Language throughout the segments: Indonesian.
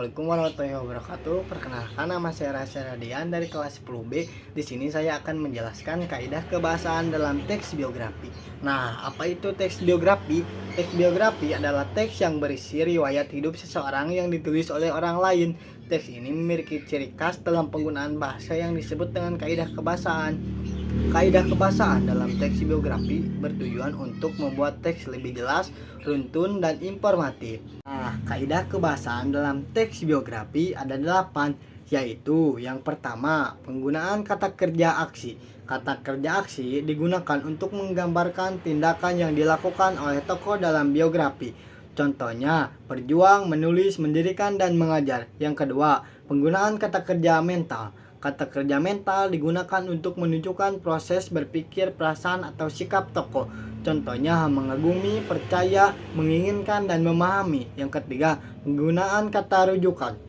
Assalamualaikum warahmatullahi wabarakatuh. Perkenalkan, nama saya Rasya Radian dari kelas 10B. Di sini saya akan menjelaskan kaidah kebahasaan dalam teks biografi. Nah, apa itu teks biografi? Teks biografi adalah teks yang berisi riwayat hidup seseorang yang ditulis oleh orang lain. Teks ini memiliki ciri khas dalam penggunaan bahasa yang disebut dengan kaidah kebahasaan. Kaidah kebahasaan dalam teks biografi bertujuan untuk membuat teks lebih jelas, runtun, dan informatif. Nah, kaidah kebahasaan dalam teks biografi ada 8, yaitu yang pertama, penggunaan kata kerja aksi. Kata kerja aksi digunakan untuk menggambarkan tindakan yang dilakukan oleh tokoh dalam biografi. Contohnya, berjuang, menulis, mendirikan, dan mengajar. Yang kedua, penggunaan kata kerja mental. Kata kerja mental digunakan untuk menunjukkan proses berpikir, perasaan, atau sikap tokoh. Contohnya mengagumi, percaya, menginginkan, dan memahami. Yang ketiga, penggunaan kata rujukan.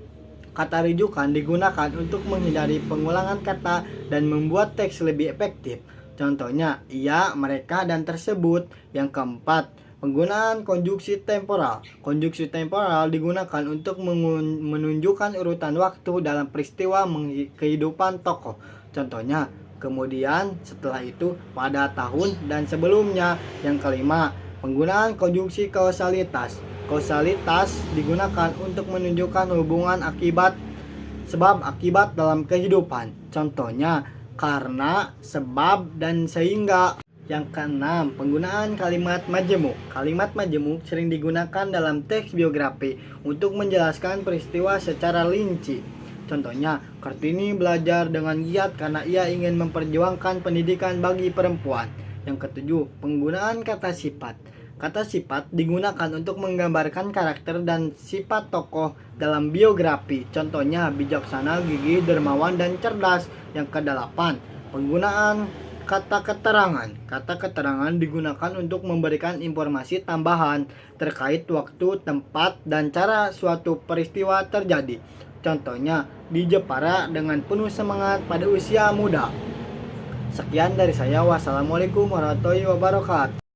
Kata rujukan digunakan untuk menghindari pengulangan kata dan membuat teks lebih efektif. Contohnya, ia, mereka, dan tersebut. Yang keempat, penggunaan konjungsi temporal. Konjungsi temporal digunakan untuk menunjukkan urutan waktu dalam peristiwa kehidupan tokoh. Contohnya, kemudian, setelah itu, pada, tahun, dan sebelumnya. Yang kelima, penggunaan konjungsi kausalitas. Kausalitas digunakan untuk menunjukkan hubungan akibat, sebab akibat dalam kehidupan. Contohnya, karena, sebab, dan sehingga. Yang keenam, penggunaan kalimat majemuk. Kalimat majemuk sering digunakan dalam teks biografi untuk menjelaskan peristiwa secara rinci. Contohnya, Kartini belajar dengan giat karena ia ingin memperjuangkan pendidikan bagi perempuan. Yang ketujuh, penggunaan kata sifat. Kata sifat digunakan untuk menggambarkan karakter dan sifat tokoh dalam biografi. Contohnya, bijaksana, gigih, dermawan, dan cerdas. Yang kedelapan, penggunaan kata keterangan. Kata keterangan digunakan untuk memberikan informasi tambahan terkait waktu, tempat, dan cara suatu peristiwa terjadi. Contohnya, di Jepara dengan penuh semangat pada usia muda. Sekian dari saya. Wassalamualaikum warahmatullahi wabarakatuh.